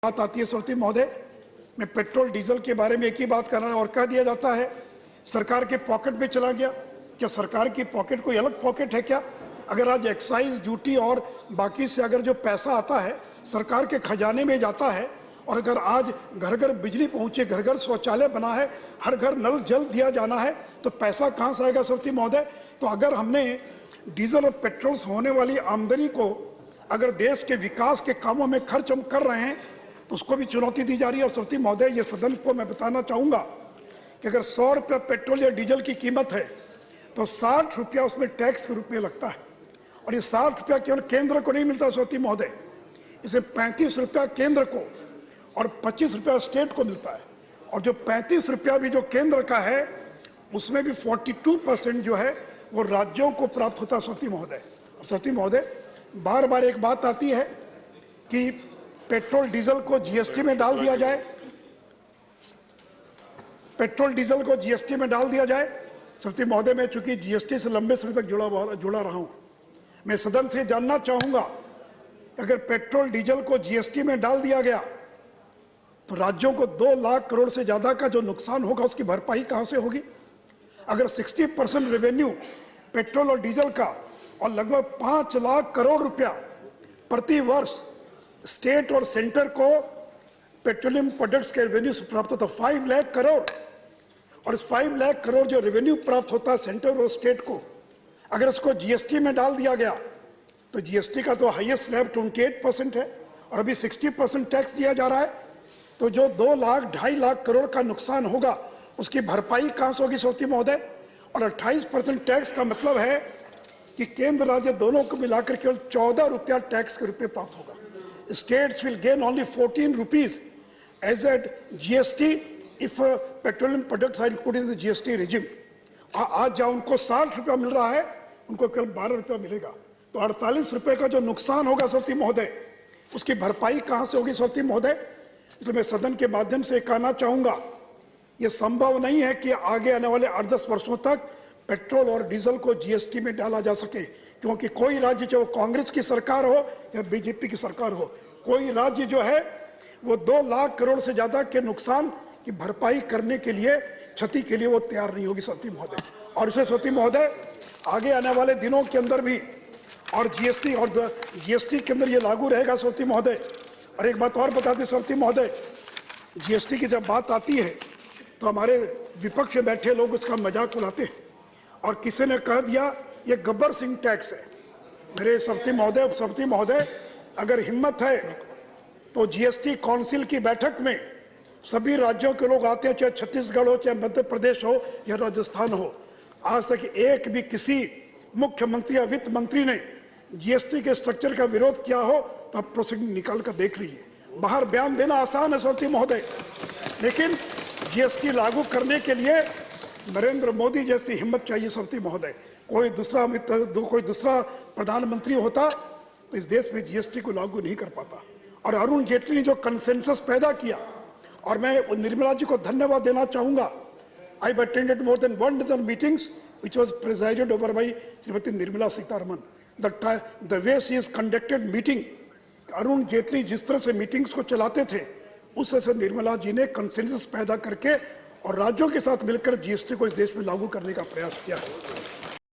बात आती है सवती महोदय, मैं पेट्रोल डीजल के बारे में एक ही बात करना है और कह दिया जाता है सरकार के पॉकेट में चला गया। क्या सरकार की पॉकेट कोई अलग पॉकेट है क्या? अगर आज एक्साइज ड्यूटी और बाकी से अगर जो पैसा आता है सरकार के खजाने में जाता है और अगर आज घर घर बिजली पहुंचे, घर घर शौचालय बना है, हर घर नल जल दिया जाना है, तो पैसा कहाँ से आएगा सवती महोदय? तो अगर हमने डीजल और पेट्रोल से होने वाली आमदनी को अगर देश के विकास के कामों में खर्च हम कर रहे हैं तो उसको भी चुनौती दी जा रही है। और सवती महोदय, ये सदन को मैं बताना चाहूँगा कि अगर 100 रुपये पेट्रोल या डीजल की कीमत है तो 60 रुपया उसमें टैक्स के रूप में लगता है। और ये 60 रुपया केवल केंद्र को नहीं मिलता सवती महोदय, इसे 35 रुपया केंद्र को और 25 रुपया स्टेट को मिलता है। और जो 35 रुपया भी जो केंद्र का है उसमें भी 42% जो है वो राज्यों को प्राप्त होता है सवती महोदय। सवती महोदय, बार बार एक बात आती है कि पेट्रोल डीजल को जीएसटी में डाल दिया जाए, पेट्रोल डीजल को जीएसटी में डाल दिया जाए। सवती महोदय, मैं चूंकि जीएसटी से लंबे समय तक जुड़ा रहा हूं, मैं सदन से जानना चाहूंगा अगर पेट्रोल डीजल को जीएसटी में डाल दिया गया तो राज्यों को 2 लाख करोड़ से ज्यादा का जो नुकसान होगा उसकी भरपाई कहां से होगी? अगर 60% रेवेन्यू पेट्रोल और डीजल का और लगभग 5 लाख करोड़ रुपया प्रति वर्ष स्टेट और सेंटर को पेट्रोलियम प्रोडक्ट्स के रेवेन्यू से प्राप्त होता है 5 लाख करोड़, और इस 5 लाख करोड़ जो रेवेन्यू प्राप्त होता है सेंटर और स्टेट को, अगर इसको जीएसटी में डाल दिया गया तो जीएसटी का तो हाईएस्ट स्लैब 28% है और अभी 60% टैक्स दिया जा रहा है। तो जो 2 लाख 2.5 लाख करोड़ का नुकसान होगा उसकी भरपाई कहां से होगी सवती महोदय? और 28% टैक्स का मतलब है कि केंद्र राज्य दोनों को मिलाकर केवल 14 रुपया टैक्स के रूप में प्राप्त होगा। States will gain only 14 rupees as a GST if petroleum products are included in the GST regime. आज जहाँ उनको 60 रुपया मिल रहा है उनको केवल 12 रुपया मिलेगा। तो 48 रुपये का जो नुकसान होगा सवती महोदय, उसकी भरपाई कहाँ से होगी सवती महोदय? इसलिए मैं सदन के माध्यम से कहना चाहूँगा, ये संभव नहीं है कि आगे आने वाले 8-10 वर्षों तक पेट्रोल और डीजल को जीएसटी में डाला जा सके, क्योंकि कोई राज्य, चाहे वो कांग्रेस की सरकार हो या बीजेपी की सरकार हो, कोई राज्य जो है वो 2 लाख करोड़ से ज्यादा के नुकसान की भरपाई करने के लिए, क्षति के लिए वो तैयार नहीं होगी सवती महोदय। और इसे सवती महोदय आगे आने वाले दिनों के अंदर भी और जीएसटी के अंदर ये लागू रहेगा सवती महोदय। और एक बात और बता दें सवती महोदय, जीएसटी की जब बात आती है तो हमारे विपक्ष में बैठे लोग उसका मजाक उड़ाते हैं और किसी ने कह दिया ये गब्बर सिंह टैक्स है। मेरे सवती महोदय, अगर हिम्मत है तो जीएसटी काउंसिल की बैठक में सभी राज्यों के लोग आते हैं, चाहे छत्तीसगढ़ हो, चाहे मध्य प्रदेश हो या राजस्थान हो। आज तक एक भी किसी मुख्यमंत्री या वित्त मंत्री ने जीएसटी के स्ट्रक्चर का विरोध किया हो तो आप प्रोसीडिंग निकाल कर देख लीजिए। बाहर बयान देना आसान है सवती महोदय, लेकिन जीएसटी लागू करने के लिए नरेंद्र मोदी जैसी हिम्मत चाहिए सवती महोदय। कोई दूसरा प्रधानमंत्री होता तो इस देश में जीएसटी को लागू नहीं कर पाता। और अरुण जेटली ने जो कंसेंसस पैदा किया, और मैं निर्मला जी को धन्यवाद देना चाहूंगा। I attended more than 1 dozen meetings which was presided over by Shrimati Nirmala Sitharaman. The way she has conducted meeting, Arun Jaitley जिस तरह से मीटिंग्स को चलाते थे उस तरह से निर्मला जी ने कंसेंसस पैदा करके और राज्यों के साथ मिलकर जीएसटी को इस देश में लागू करने का प्रयास किया है।